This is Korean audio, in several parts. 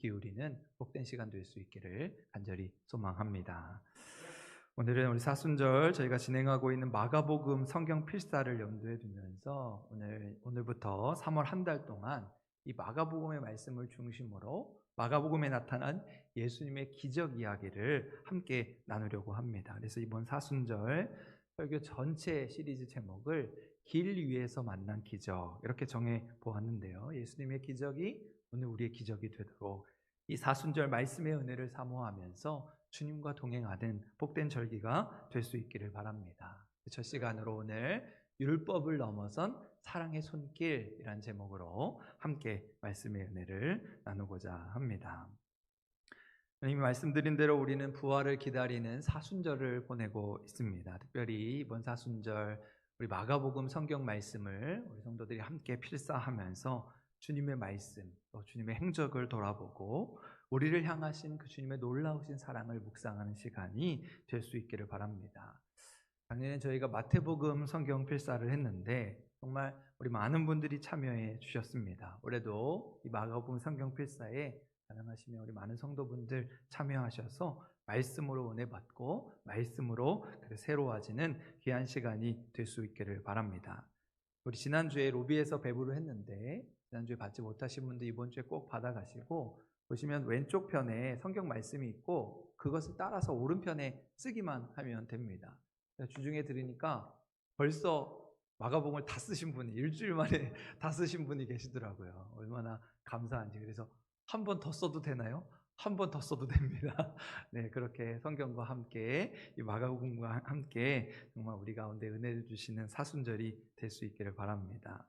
기울이는 복된 시간 될 수 있기를 간절히 소망합니다. 오늘은 우리 사순절 저희가 진행하고 있는 마가복음 성경 필사를 염두에 두면서 오늘부터 3월 한 달 동안 이 마가복음의 말씀을 중심으로 마가복음에 나타난 예수님의 기적 이야기를 함께 나누려고 합니다. 그래서 이번 사순절 설교 전체 시리즈 제목을 길 위에서 만난 기적 이렇게 정해 보았는데요. 예수님의 기적이 오늘 우리의 기적이 되도록 이 사순절 말씀의 은혜를 사모하면서 주님과 동행하는 복된 절기가 될 수 있기를 바랍니다. 첫 시간으로 오늘 율법을 넘어선 사랑의 손길이란 제목으로 함께 말씀의 은혜를 나누고자 합니다. 이미 말씀드린 대로 우리는 부활을 기다리는 사순절을 보내고 있습니다. 특별히 이번 사순절 우리 마가복음 성경 말씀을 우리 성도들이 함께 필사하면서 주님의 말씀, 또 주님의 행적을 돌아보고 우리를 향하신 그 주님의 놀라우신 사랑을 묵상하는 시간이 될 수 있기를 바랍니다. 작년에 저희가 마태복음 성경 필사를 했는데 정말 우리 많은 분들이 참여해 주셨습니다. 올해도 이 마가복음 성경 필사에 가능하시면 우리 많은 성도분들 참여하셔서 말씀으로 은혜 받고 말씀으로 새로워지는 귀한 시간이 될 수 있기를 바랍니다. 우리 지난주에 로비에서 배부를 했는데 지난주에 받지 못하신 분들 이번 주에 꼭 받아가시고 보시면 왼쪽 편에 성경 말씀이 있고 그것을 따라서 오른편에 쓰기만 하면 됩니다. 주중에 들으니까 벌써 마가복음을 다 쓰신 분이 일주일 만에 다 쓰신 분이 계시더라고요. 얼마나 감사한지. 그래서 한 번 더 써도 되나요? 한 번 더 써도 됩니다. 네, 그렇게 성경과 함께 이 마가복음과 함께 정말 우리 가운데 은혜를 주시는 사순절이 될 수 있기를 바랍니다.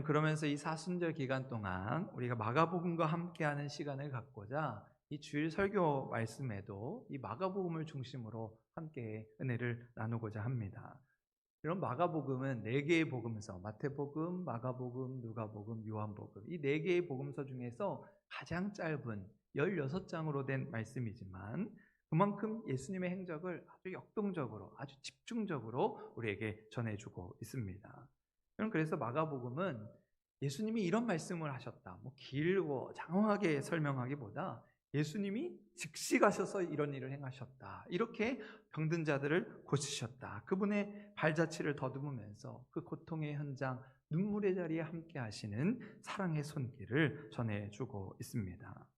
그러면서 이 사순절 기간 동안 우리가 마가복음과 함께하는 시간을 갖고자 이 주일 설교 말씀에도 이 마가복음을 중심으로 함께 은혜를 나누고자 합니다. 이런 마가복음은 4개의 복음서, 마태복음, 마가복음, 누가복음, 요한복음 이 4개의 복음서 중에서 가장 짧은 16장으로 된 말씀이지만 그만큼 예수님의 행적을 아주 역동적으로, 아주 집중적으로 우리에게 전해주고 있습니다. 그래서 마가복음은 예수님이 이런 말씀을 하셨다, 길고 장황하게 설명하기보다 예수님이 즉시 가셔서 이런 일을 행하셨다, 이렇게 병든 자들을 고치셨다, 그분의 발자취를 더듬으면서 그 고통의 현장, 눈물의 자리에 함께 하시는 사랑의 손길을 전해주고 있습니다.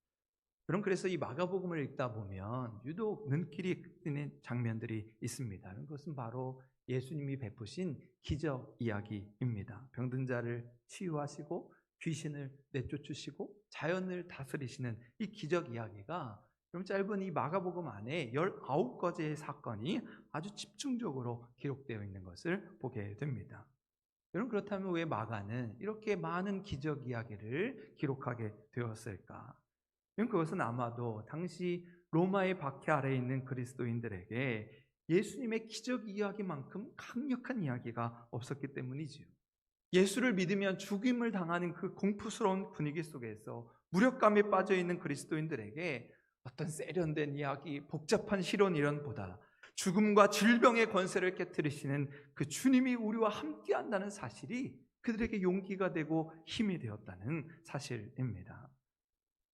그래서 이 마가복음을 읽다 보면 유독 눈길이 끄는 장면들이 있습니다. 그것은 바로 예수님이 베푸신 기적 이야기입니다. 병든 자를 치유하시고 귀신을 내쫓으시고 자연을 다스리시는 이 기적 이야기가 그럼 짧은 이 마가복음 안에 19가지의 사건이 아주 집중적으로 기록되어 있는 것을 보게 됩니다. 여러분, 그렇다면 왜 마가는 이렇게 많은 기적 이야기를 기록하게 되었을까? 그것은 아마도 당시 로마의 박해 아래에 있는 그리스도인들에게 예수님의 기적 이야기만큼 강력한 이야기가 없었기 때문이지요. 예수를 믿으면 죽임을 당하는 그 공포스러운 분위기 속에서 무력감에 빠져있는 그리스도인들에게 어떤 세련된 이야기, 복잡한 실론 이론보다 죽음과 질병의 권세를 깨뜨리시는 그 주님이 우리와 함께한다는 사실이 그들에게 용기가 되고 힘이 되었다는 사실입니다.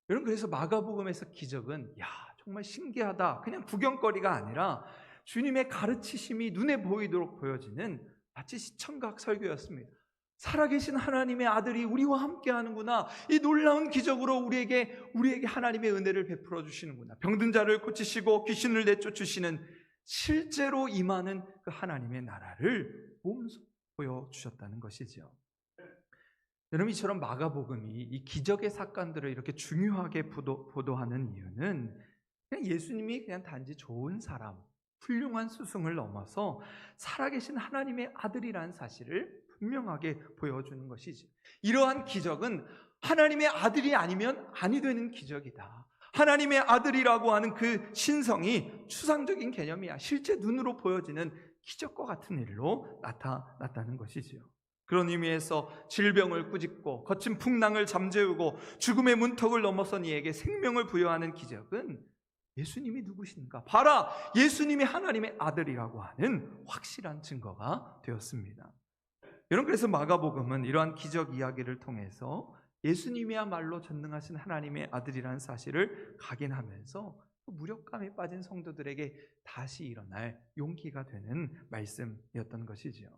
여러분, 그래서 마가복음에서 기적은 정말 신기하다, 그냥 구경거리가 아니라 주님의 가르치심이 눈에 보이도록 보여지는 마치 시청각 설교였습니다. 살아계신 하나님의 아들이 우리와 함께 하는구나, 이 놀라운 기적으로 우리에게 하나님의 은혜를 베풀어 주시는구나, 병든 자를 고치시고 귀신을 내쫓으시는 실제로 임하는 그 하나님의 나라를 몸소 보여주셨다는 것이죠. 여러분, 이처럼 마가복음이 이 기적의 사건들을 이렇게 중요하게 보도하는 이유는 그냥 예수님이 그냥 단지 좋은 사람, 훌륭한 스승을 넘어서 살아계신 하나님의 아들이라는 사실을 분명하게 보여주는 것이지. 이러한 기적은 하나님의 아들이 아니면 아니 되는 기적이다. 하나님의 아들이라고 하는 그 신성이 추상적인 개념이야. 실제 눈으로 보여지는 기적과 같은 일로 나타났다는 것이지요. 그런 의미에서 질병을 꾸짖고 거친 풍랑을 잠재우고 죽음의 문턱을 넘어선 이에게 생명을 부여하는 기적은 예수님이 누구신가? 봐라, 예수님이 하나님의 아들이라고 하는 확실한 증거가 되었습니다. 여러분, 그래서 마가복음은 이러한 기적 이야기를 통해서 예수님이야말로 전능하신 하나님의 아들이라는 사실을 각인하면서 무력감에 빠진 성도들에게 다시 일어날 용기가 되는 말씀이었던 것이지요.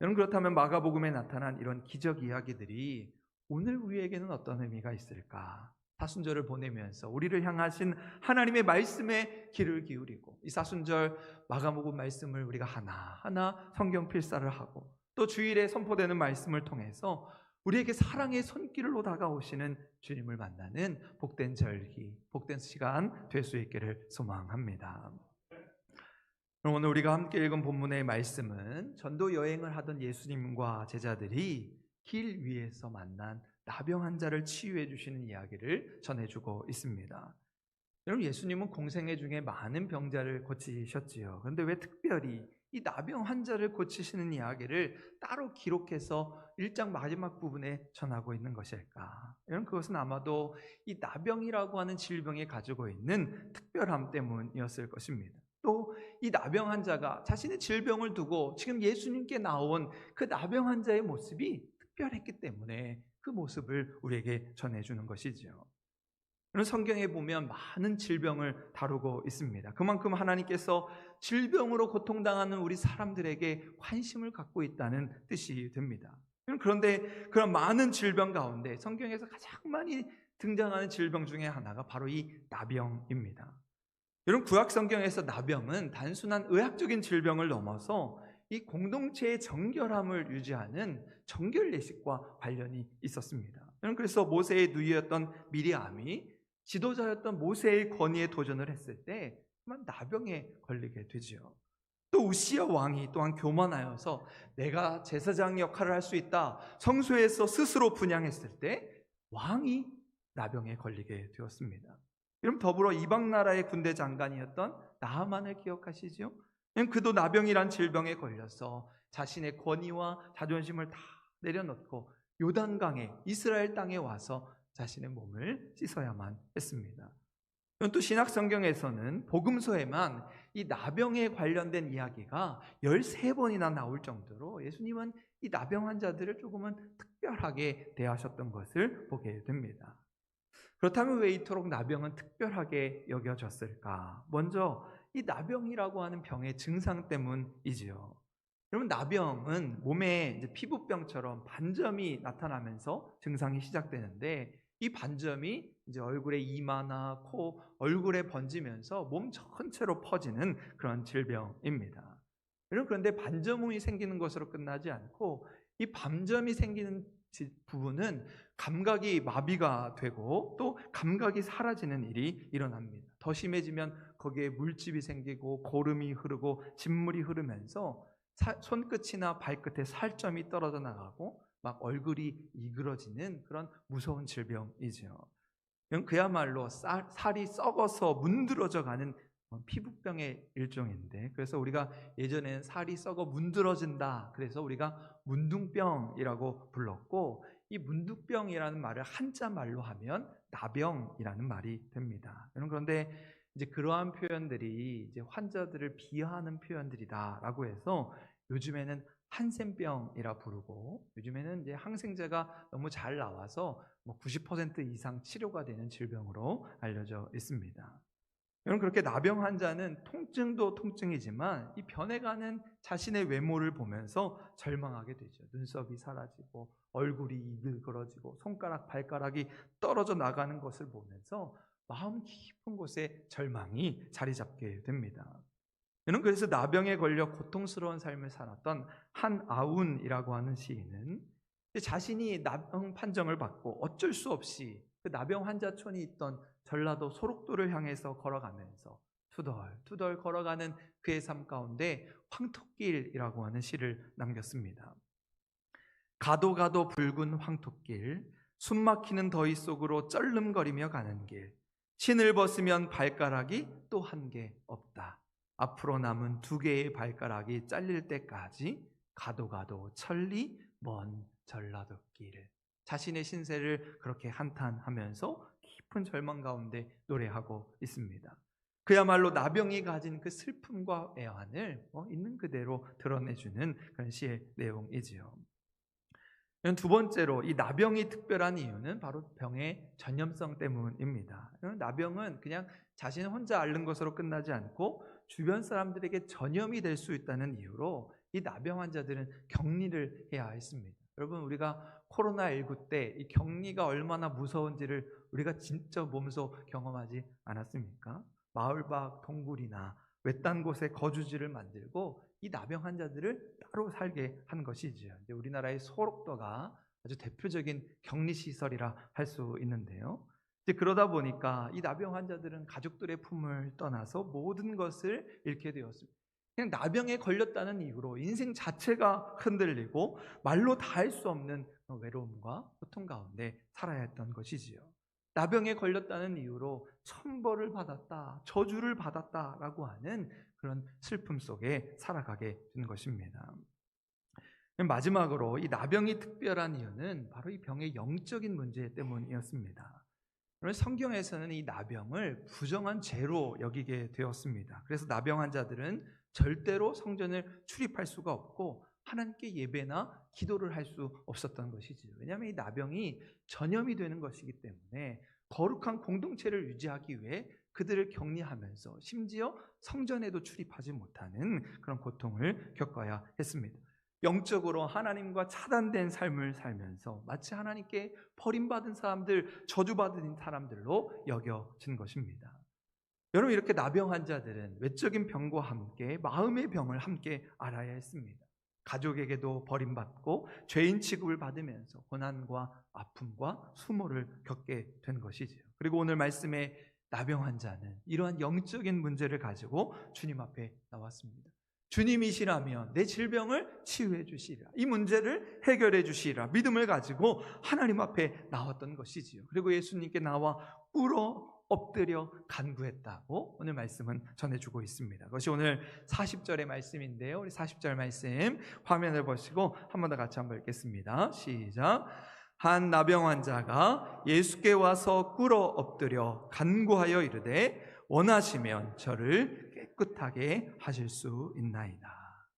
여러분, 그렇다면 마가복음에 나타난 이런 기적 이야기들이 오늘 우리에게는 어떤 의미가 있을까? 사순절을 보내면서 우리를 향하신 하나님의 말씀에 귀를 기울이고 이 사순절 마가복음 말씀을 우리가 하나하나 성경 필사를 하고 또 주일에 선포되는 말씀을 통해서 우리에게 사랑의 손길로 다가오시는 주님을 만나는 복된 절기, 복된 시간 될 수 있기를 소망합니다. 오늘 우리가 함께 읽은 본문의 말씀은 전도 여행을 하던 예수님과 제자들이 길 위에서 만난 나병 환자를 치유해 주시는 이야기를 전해주고 있습니다. 여러분, 예수님은 공생애 중에 많은 병자를 고치셨지요. 그런데 왜 특별히 이 나병 환자를 고치시는 이야기를 따로 기록해서 1장 마지막 부분에 전하고 있는 것일까? 여러분, 그것은 아마도 이 나병이라고 하는 질병이 가지고 있는 특별함 때문이었을 것입니다. 또 이 나병 환자가 자신의 질병을 두고 지금 예수님께 나온 그 나병 환자의 모습이 특별했기 때문에 그 모습을 우리에게 전해주는 것이죠. 성경에 보면 많은 질병을 다루고 있습니다. 그만큼 하나님께서 질병으로 고통당하는 우리 사람들에게 관심을 갖고 있다는 뜻이 됩니다. 그런데 그런 많은 질병 가운데 성경에서 가장 많이 등장하는 질병 중에 하나가 바로 이 나병입니다. 여러분, 구약 성경에서 나병은 단순한 의학적인 질병을 넘어서 이 공동체의 정결함을 유지하는 정결 예식과 관련이 있었습니다. 그래서 모세의 누이였던 미리암이 지도자였던 모세의 권위에 도전을 했을 때 나병에 걸리게 되지요. 또 우시야 왕이 또한 교만하여서 내가 제사장 역할을 할 수 있다, 성소에서 스스로 분향했을 때 왕이 나병에 걸리게 되었습니다. 그럼 더불어 이방 나라의 군대 장관이었던 나하만을 기억하시죠? 그도 나병이란 질병에 걸려서 자신의 권위와 자존심을 다 내려놓고 요단강에 이스라엘 땅에 와서 자신의 몸을 씻어야만 했습니다. 또 신약 성경에서는 복음서에만 이 나병에 관련된 이야기가 13번이나 나올 정도로 예수님은 이 나병 환자들을 조금은 특별하게 대하셨던 것을 보게 됩니다. 그렇다면 왜 이토록 나병은 특별하게 여겨졌을까? 먼저 이 나병이라고 하는 병의 증상 때문이지요. 여러분, 나병은 몸에 이제 피부병처럼 반점이 나타나면서 증상이 시작되는데 이 반점이 이제 얼굴에 이마나 코, 얼굴에 번지면서 몸 전체로 퍼지는 그런 질병입니다. 여러분, 그런데 반점이 생기는 것으로 끝나지 않고 이 반점이 생기는 부분은 감각이 마비가 되고 또 감각이 사라지는 일이 일어납니다. 더 심해지면 거기에 물집이 생기고 고름이 흐르고 진물이 흐르면서 손끝이나 발끝에 살점이 떨어져 나가고 막 얼굴이 이그러지는 그런 무서운 질병이죠. 그야말로 살이 썩어서 문드러져 가는 피부병의 일종인데, 그래서 우리가 예전에는 살이 썩어 문드러진다, 그래서 우리가 문둥병이라고 불렀고, 이 문둥병이라는 말을 한자 말로 하면 나병이라는 말이 됩니다. 그런데 이제 그러한 표현들이 이제 환자들을 비하하는 표현들이다라고 해서 요즘에는 한센병이라 부르고, 요즘에는 이제 항생제가 너무 잘 나와서 90% 이상 치료가 되는 질병으로 알려져 있습니다. 여러분, 그렇게 나병 환자는 통증도 통증이지만 이 변해가는 자신의 외모를 보면서 절망하게 되죠. 눈썹이 사라지고 얼굴이 이글거러지고 손가락, 발가락이 떨어져 나가는 것을 보면서 마음 깊은 곳에 절망이 자리 잡게 됩니다. 여러분, 그래서 나병에 걸려 고통스러운 삶을 살았던 한아운이라고 하는 시인은 자신이 나병 판정을 받고 어쩔 수 없이 그 나병 환자촌이 있던 전라도 소록도를 향해서 걸어가면서 투덜투덜 걸어가는 그의 삶 가운데 황토길이라고 하는 시를 남겼습니다. 가도 가도 붉은 황토길, 숨막히는 더위 속으로 쩔름거리며 가는 길, 신을 벗으면 발가락이 또 한 개 없다. 앞으로 남은 2개의 발가락이 잘릴 때까지 가도 가도 천리 먼 전라도 길. 자신의 신세를 그렇게 한탄하면서 깊은 절망 가운데 노래하고 있습니다. 그야말로 나병이 가진 그 슬픔과 애환을 있는 그대로 드러내주는 그런 시의 내용이지요. 두 번째로 이 나병이 특별한 이유는 바로 병의 전염성 때문입니다. 나병은 그냥 자신 혼자 앓는 것으로 끝나지 않고 주변 사람들에게 전염이 될 수 있다는 이유로 이 나병 환자들은 격리를 해야 했습니다. 여러분, 우리가 코로나19 때 이 격리가 얼마나 무서운지를 우리가 진짜 몸소 경험하지 않았습니까? 마을 밖 동굴이나 외딴 곳에 거주지를 만들고 이 나병 환자들을 따로 살게 한 것이지요. 우리나라의 소록도가 아주 대표적인 격리시설이라 할 수 있는데요. 그러다 보니까 이 나병 환자들은 가족들의 품을 떠나서 모든 것을 잃게 되었습니다. 그냥 나병에 걸렸다는 이유로 인생 자체가 흔들리고 말로 다 할 수 없는 외로움과 고통 가운데 살아야 했던 것이지요. 나병에 걸렸다는 이유로 천벌을 받았다, 저주를 받았다라고 하는 그런 슬픔 속에 살아가게 된 것입니다. 마지막으로 이 나병이 특별한 이유는 바로 이 병의 영적인 문제 때문이었습니다. 성경에서는 이 나병을 부정한 죄로 여기게 되었습니다. 그래서 나병 환자들은 절대로 성전을 출입할 수가 없고 하나님께 예배나 기도를 할 수 없었던 것이지요. 왜냐하면 이 나병이 전염이 되는 것이기 때문에 거룩한 공동체를 유지하기 위해 그들을 격리하면서 심지어 성전에도 출입하지 못하는 그런 고통을 겪어야 했습니다. 영적으로 하나님과 차단된 삶을 살면서 마치 하나님께 버림받은 사람들, 저주받은 사람들로 여겨진 것입니다. 여러분, 이렇게 나병 환자들은 외적인 병과 함께 마음의 병을 함께 알아야 했습니다. 가족에게도 버림받고 죄인 취급을 받으면서 고난과 아픔과 수모를 겪게 된 것이지요. 그리고 오늘 말씀의 나병 환자는 이러한 영적인 문제를 가지고 주님 앞에 나왔습니다. 주님이시라면 내 질병을 치유해 주시리라, 이 문제를 해결해 주시리라 믿음을 가지고 하나님 앞에 나왔던 것이지요. 그리고 예수님께 나와 꿇어 엎드려 간구했다고 오늘 말씀은 전해주고 있습니다. 그것이 오늘 40절의 말씀인데요. 우리 40절 말씀 화면을 보시고 한 번 더 같이 한번 읽겠습니다. 시작. 한 나병 환자가 예수께 와서 꿇어 엎드려 간구하여 이르되 원하시면 저를 깨끗하게 하실 수 있나이다.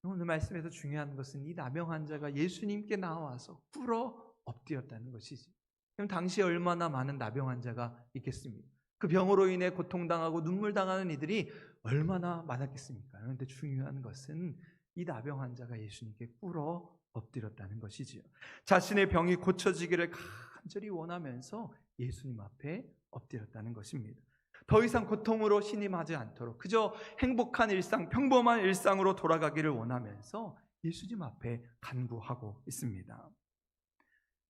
오늘 말씀에서 중요한 것은 이 나병 환자가 예수님께 나와서 꿇어 엎드렸다는 것이지. 그럼 당시에 얼마나 많은 나병 환자가 있겠습니까? 그 병으로 인해 고통당하고 눈물당하는 이들이 얼마나 많았겠습니까? 그런데 중요한 것은 이 나병 환자가 예수님께 꿇어 엎드렸다는 것이지요. 자신의 병이 고쳐지기를 간절히 원하면서 예수님 앞에 엎드렸다는 것입니다. 더 이상 고통으로 신임하지 않도록 그저 행복한 일상, 평범한 일상으로 돌아가기를 원하면서 예수님 앞에 간구하고 있습니다.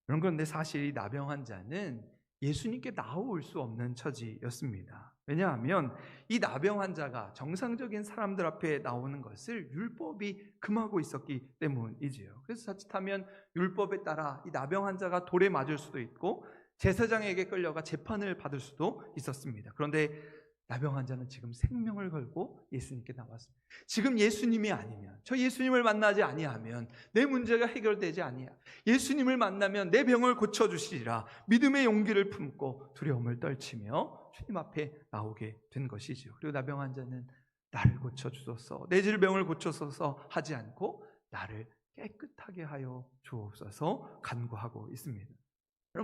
그런데 사실 이 나병 환자는 예수님께 나올 수 없는 처지였습니다. 왜냐하면 이 나병 환자가 정상적인 사람들 앞에 나오는 것을 율법이 금하고 있었기 때문이지요. 그래서 자칫하면 율법에 따라 이 나병 환자가 돌에 맞을 수도 있고 제사장에게 끌려가 재판을 받을 수도 있었습니다. 그런데 나병 환자는 지금 생명을 걸고 예수님께 나왔습니다. 지금 예수님이 아니면, 저 예수님을 만나지 아니하면 내 문제가 해결되지 아니하. 예수님을 만나면 내 병을 고쳐주시리라 믿음의 용기를 품고 두려움을 떨치며 주님 앞에 나오게 된 것이죠. 그리고 나병 환자는 나를 고쳐주소서, 내 질병을 고쳐소서 하지 않고 나를 깨끗하게 하여 주옵소서 간구하고 있습니다.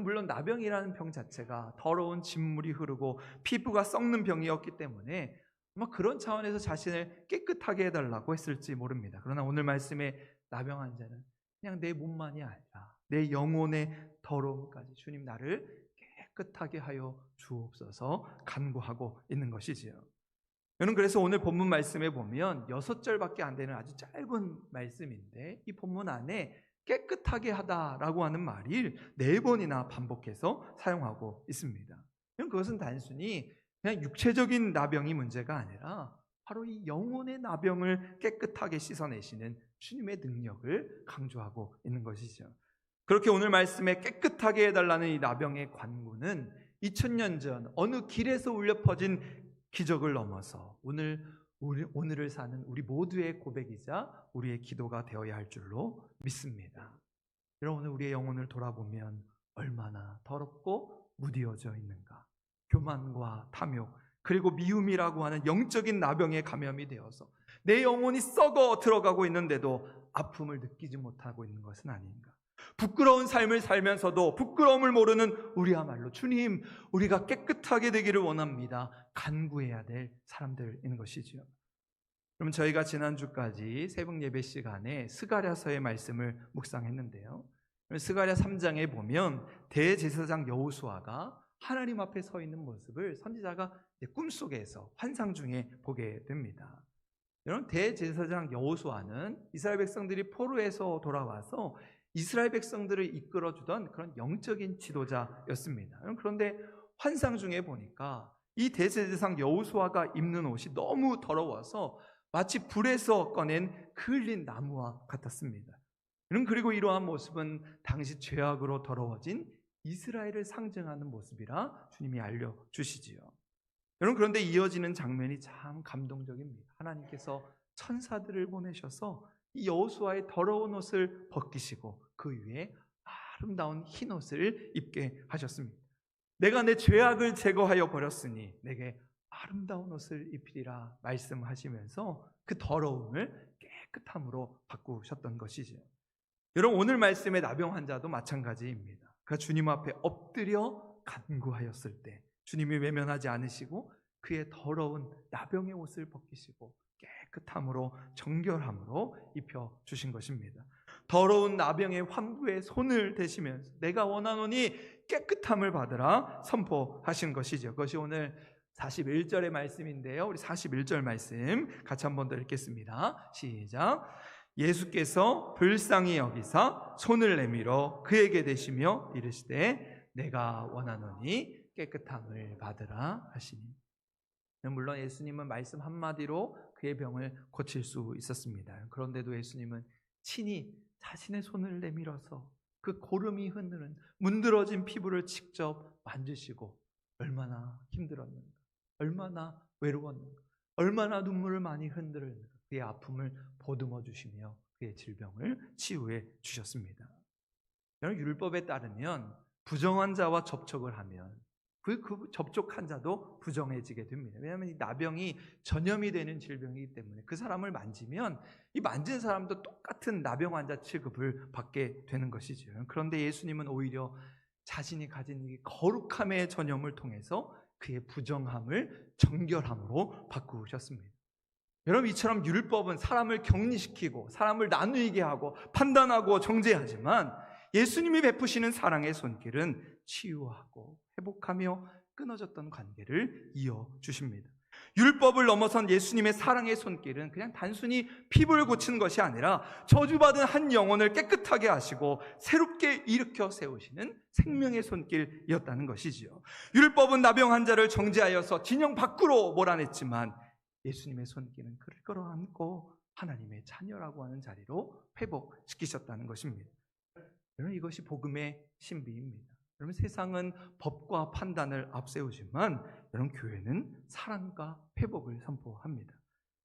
물론 나병이라는 병 자체가 더러운 진물이 흐르고 피부가 썩는 병이었기 때문에 아마 그런 차원에서 자신을 깨끗하게 해달라고 했을지 모릅니다. 그러나 오늘 말씀의 나병 환자는 그냥 내 몸만이 아니라 내 영혼의 더러움까지 주님 나를 깨끗하게 하여 주옵소서 간구하고 있는 것이지요. 여러분, 그래서 오늘 본문 말씀에 보면 6절밖에 안 되는 아주 짧은 말씀인데 이 본문 안에 깨끗하게 하다라고 하는 말을 4번이나 반복해서 사용하고 있습니다. 그것은 단순히 그냥 육체적인 나병이 문제가 아니라 바로 이 영혼의 나병을 깨끗하게 씻어내시는 주님의 능력을 강조하고 있는 것이죠. 그렇게 오늘 말씀에 깨끗하게 해달라는 이 나병의 관구는 2000년 전 어느 길에서 울려 퍼진 기적을 넘어서 오늘을 사는 우리 모두의 고백이자 우리의 기도가 되어야 할 줄로 믿습니다. 여러분, 오늘 우리의 영혼을 돌아보면 얼마나 더럽고 무디어져 있는가. 교만과 탐욕 그리고 미움이라고 하는 영적인 나병에 감염이 되어서 내 영혼이 썩어 들어가고 있는데도 아픔을 느끼지 못하고 있는 것은 아닌가. 부끄러운 삶을 살면서도 부끄러움을 모르는 우리야말로 주님, 우리가 깨끗하게 되기를 원합니다, 간구해야 될 사람들인 것이지요. 그럼 저희가 지난주까지 새벽 예배 시간에 스가랴서의 말씀을 묵상했는데요. 스가랴 3장에 보면 대제사장 여호수아가 하나님 앞에 서 있는 모습을 선지자가 꿈속에서 환상 중에 보게 됩니다. 여러분, 대제사장 여호수아는 이스라엘 백성들이 포로에서 돌아와서 이스라엘 백성들을 이끌어주던 그런 영적인 지도자였습니다. 그런데 환상 중에 보니까 이 대제사장 여호수아가 입는 옷이 너무 더러워서 마치 불에서 꺼낸 그을린 나무와 같았습니다. 그리고 이러한 모습은 당시 죄악으로 더러워진 이스라엘을 상징하는 모습이라 주님이 알려주시지요. 여러분, 그런데 이어지는 장면이 참 감동적입니다. 하나님께서 천사들을 보내셔서 이 여호수아의 더러운 옷을 벗기시고 그 위에 아름다운 흰 옷을 입게 하셨습니다. 내가 내 죄악을 제거하여 버렸으니 내게 아름다운 옷을 입히리라 말씀하시면서 그 더러움을 깨끗함으로 바꾸셨던 것이죠. 여러분, 오늘 말씀의 나병 환자도 마찬가지입니다. 그가 주님 앞에 엎드려 간구하였을 때 주님이 외면하지 않으시고 그의 더러운 나병의 옷을 벗기시고 깨끗함으로 정결함으로 입혀주신 것입니다. 더러운 나병의 환부에 손을 대시면서 내가 원하노니 깨끗함을 받으라 선포하신 것이죠. 그것이 오늘 41절의 말씀인데요. 우리 41절 말씀 같이 한 번 더 읽겠습니다. 시작. 예수께서 불쌍히 여기사 손을 내밀어 그에게 대시며 이르시되 내가 원하노니 깨끗함을 받으라 하시니. 물론 예수님은 말씀 한마디로 그의 병을 고칠 수 있었습니다. 그런데도 예수님은 친히 자신의 손을 내밀어서 그 고름이 흐르는 문드러진 피부를 직접 만지시고 얼마나 힘들었는가, 얼마나 외로웠는가, 얼마나 눈물을 많이 흔들었는가 그의 아픔을 보듬어 주시며 그의 질병을 치유해 주셨습니다. 여러분, 율법에 따르면 부정한 자와 접촉을 하면 그 접촉한 자도 부정해지게 됩니다. 왜냐하면 이 나병이 전염이 되는 질병이기 때문에 그 사람을 만지면 이 만진 사람도 똑같은 나병 환자 취급을 받게 되는 것이죠. 그런데 예수님은 오히려 자신이 가진 이 거룩함의 전염을 통해서 그의 부정함을 정결함으로 바꾸셨습니다. 여러분, 이처럼 율법은 사람을 격리시키고 사람을 나누게 하고 판단하고 정죄하지만 예수님이 베푸시는 사랑의 손길은 치유하고 회복하며 끊어졌던 관계를 이어주십니다. 율법을 넘어선 예수님의 사랑의 손길은 그냥 단순히 피부를 고치는 것이 아니라 저주받은 한 영혼을 깨끗하게 하시고 새롭게 일으켜 세우시는 생명의 손길이었다는 것이지요. 율법은 나병 환자를 정죄하여서 진영 밖으로 몰아냈지만 예수님의 손길은 그를 끌어안고 하나님의 자녀라고 하는 자리로 회복시키셨다는 것입니다. 여러분, 이것이 복음의 신비입니다. 여러분, 세상은 법과 판단을 앞세우지만 여러분, 교회는 사랑과 회복을 선포합니다.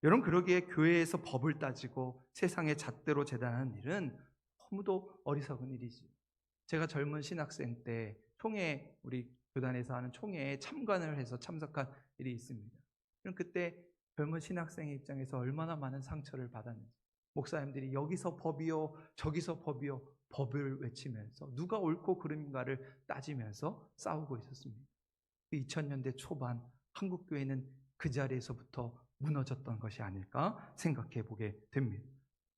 여러분, 그러기에 교회에서 법을 따지고 세상의 잣대로 재단하는 일은 너무도 어리석은 일이지. 제가 젊은 신학생 때 총회, 우리 교단에서 하는 총회에 참관을 해서 참석한 일이 있습니다. 그럼 그때 젊은 신학생의 입장에서 얼마나 많은 상처를 받았는지, 목사님들이 여기서 법이요 저기서 법이요 법을 외치면서 누가 옳고 그름인가를 따지면서 싸우고 있었습니다. 2000년대 초반 한국교회는 그 자리에서부터 무너졌던 것이 아닐까 생각해 보게 됩니다.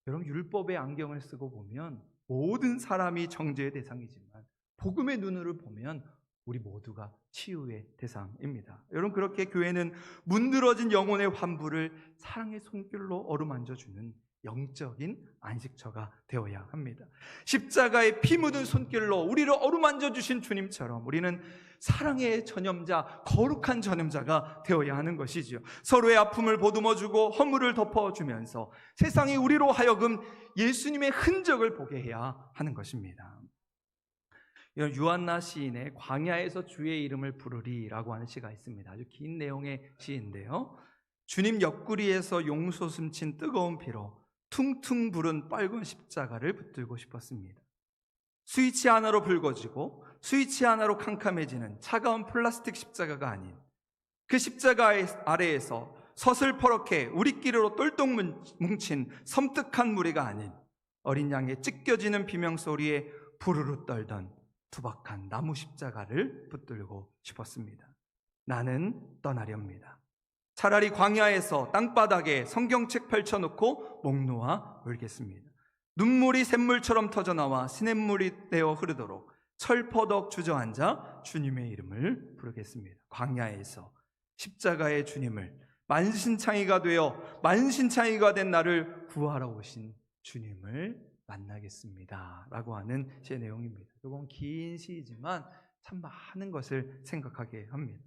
여러분, 율법의 안경을 쓰고 보면 모든 사람이 정죄의 대상이지만 복음의 눈으로 보면 우리 모두가 치유의 대상입니다. 여러분, 그렇게 교회는 문드러진 영혼의 환부를 사랑의 손길로 어루만져주는 영적인 안식처가 되어야 합니다. 십자가의 피 묻은 손길로 우리를 어루만져 주신 주님처럼 우리는 사랑의 전염자, 거룩한 전염자가 되어야 하는 것이지요. 서로의 아픔을 보듬어주고 허물을 덮어주면서 세상이 우리로 하여금 예수님의 흔적을 보게 해야 하는 것입니다. 유한나 시인의 광야에서 주의 이름을 부르리라고 하는 시가 있습니다. 아주 긴 내용의 시인데요. 주님 옆구리에서 용솟음 친 뜨거운 피로 퉁퉁 부른 빨간 십자가를 붙들고 싶었습니다. 스위치 하나로 붉어지고 스위치 하나로 캄캄해지는 차가운 플라스틱 십자가가 아닌 그 십자가 아래에서 서슬퍼렇게 우리끼리로 똘똘 뭉친 섬뜩한 무리가 아닌 어린 양의 찢겨지는 비명소리에 부르르 떨던 투박한 나무 십자가를 붙들고 싶었습니다. 나는 떠나렵니다. 차라리 광야에서 땅바닥에 성경책 펼쳐놓고 목 놓아 울겠습니다. 눈물이 샘물처럼 터져나와 시냇물이 되어 흐르도록 철퍼덕 주저앉아 주님의 이름을 부르겠습니다. 광야에서 십자가의 주님을, 만신창이가 되어 만신창이가 된 나를 구하러 오신 주님을 만나겠습니다 라고 하는 시의 내용입니다. 조금 긴 시이지만 참 많은 것을 생각하게 합니다.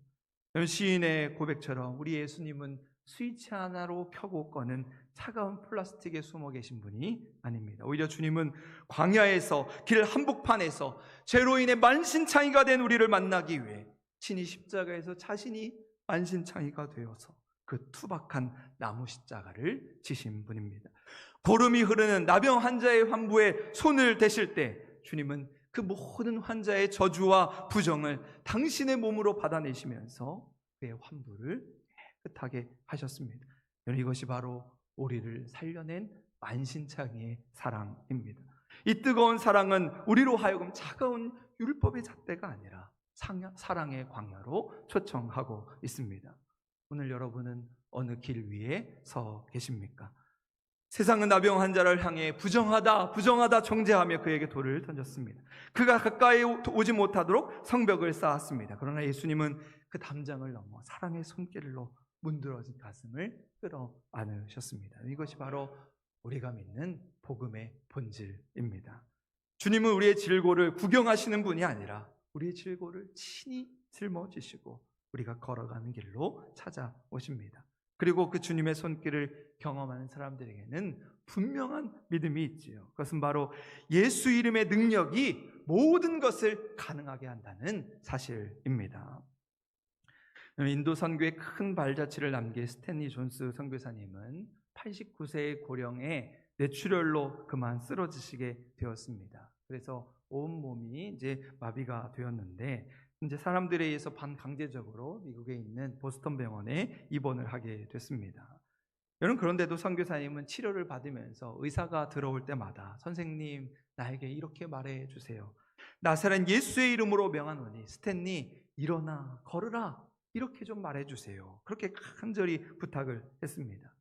시인의 고백처럼 우리 예수님은 스위치 하나로 켜고 꺼는 차가운 플라스틱에 숨어 계신 분이 아닙니다. 오히려 주님은 광야에서 길 한복판에서 죄로 인해 만신창이가 된 우리를 만나기 위해 친히 십자가에서 자신이 만신창이가 되어서 그 투박한 나무 십자가를 지신 분입니다. 보름이 흐르는 나병 환자의 환부에 손을 대실 때 주님은 그 모든 환자의 저주와 부정을 당신의 몸으로 받아내시면서 그의 환부를 깨끗하게 하셨습니다. 이것이 바로 우리를 살려낸 만신창이의 사랑입니다. 이 뜨거운 사랑은 우리로 하여금 차가운 율법의 잣대가 아니라 사랑의 광야로 초청하고 있습니다. 오늘 여러분은 어느 길 위에 서 계십니까? 세상은 나병 환자를 향해 부정하다 정죄하며 그에게 돌을 던졌습니다. 그가 가까이 오지 못하도록 성벽을 쌓았습니다. 그러나 예수님은 그 담장을 넘어 사랑의 손길로 문드러진 가슴을 끌어 안으셨습니다. 이것이 바로 우리가 믿는 복음의 본질입니다. 주님은 우리의 질고를 구경하시는 분이 아니라 우리의 질고를 친히 짊어지시고 우리가 걸어가는 길로 찾아오십니다. 그리고 그 주님의 손길을 경험하는 사람들에게는 분명한 믿음이 있지요. 그것은 바로 예수 이름의 능력이 모든 것을 가능하게 한다는 사실입니다. 인도 선교에 큰 발자취를 남긴 스탠리 존스 선교사님은 89세의 고령에 뇌출혈로 그만 쓰러지시게 되었습니다. 그래서 온 몸이 이제 마비가 되었는데 이제 사람들에 의해서 반강제적으로 미국에 있는 보스턴 병원에 입원을 하게 됐습니다. 여러분, 그런데도 선교사님은 치료를 받으면서 의사가 들어올 때마다 선생님, 나에게 이렇게 말해 주세요. 나사렛 예수의 이름으로 명하노니 스탠리 일어나 걸으라, 이렇게 좀 말해 주세요. 그렇게 간절히 부탁을 했습니다.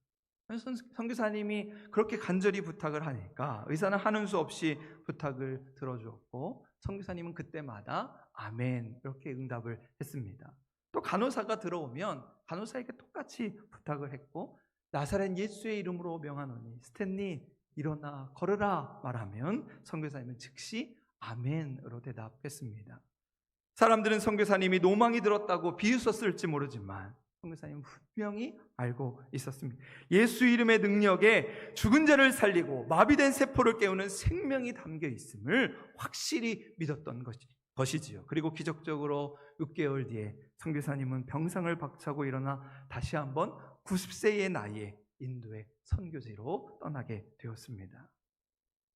선교사님이 그렇게 간절히 부탁을 하니까 의사는 하는 수 없이 부탁을 들어주었고 선교사님은 그때마다 아멘 이렇게 응답을 했습니다. 또 간호사가 들어오면 간호사에게 똑같이 부탁을 했고 나사렛 예수의 이름으로 명하노니 스탠리 일어나 걸으라 말하면 선교사님은 즉시 아멘으로 대답했습니다. 사람들은 선교사님이 노망이 들었다고 비웃었을지 모르지만 선교사님은 분명히 알고 있었습니다. 예수 이름의 능력에 죽은 자를 살리고 마비된 세포를 깨우는 생명이 담겨 있음을 확실히 믿었던 것이지요. 그리고 기적적으로 6개월 뒤에 선교사님은 병상을 박차고 일어나 다시 한번 90세의 나이에 인도의 선교지로 떠나게 되었습니다.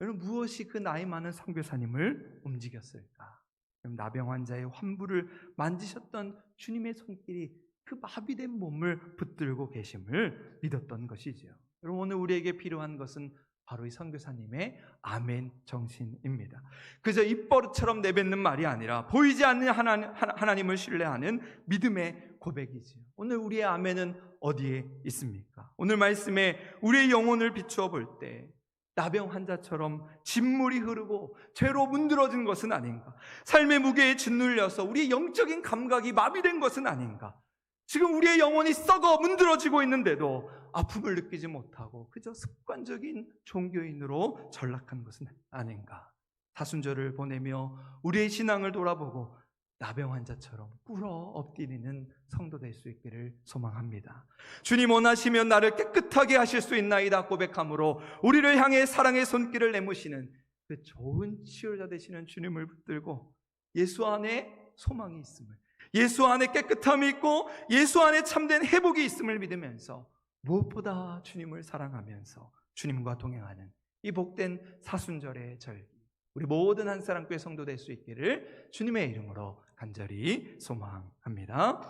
여러분, 무엇이 그 나이 많은 선교사님을 움직였을까? 나병 환자의 환부를 만지셨던 주님의 손길이 그 마비된 몸을 붙들고 계심을 믿었던 것이지요. 여러분, 오늘 우리에게 필요한 것은 바로 이 선교사님의 아멘 정신입니다. 그저 입버릇처럼 내뱉는 말이 아니라 보이지 않는 하나님을 신뢰하는 믿음의 고백이지요. 오늘 우리의 아멘은 어디에 있습니까? 오늘 말씀에 우리의 영혼을 비추어 볼 때 나병 환자처럼 진물이 흐르고 죄로 문드러진 것은 아닌가? 삶의 무게에 짓눌려서 우리의 영적인 감각이 마비된 것은 아닌가? 지금 우리의 영혼이 썩어 문드러지고 있는데도 아픔을 느끼지 못하고 그저 습관적인 종교인으로 전락한 것은 아닌가? 사순절을 보내며 우리의 신앙을 돌아보고 나병 환자처럼 꿇어 엎드리는 성도 될 수 있기를 소망합니다. 주님 원하시면 나를 깨끗하게 하실 수 있나이다 고백함으로 우리를 향해 사랑의 손길을 내미시는 그 좋은 치유자 되시는 주님을 붙들고 예수 안에 소망이 있음을, 예수 안에 깨끗함이 있고 예수 안에 참된 회복이 있음을 믿으면서 무엇보다 주님을 사랑하면서 주님과 동행하는 이 복된 사순절의 절기, 우리 모든 한 사람 교회 성도 될 수 있기를 주님의 이름으로 간절히 소망합니다.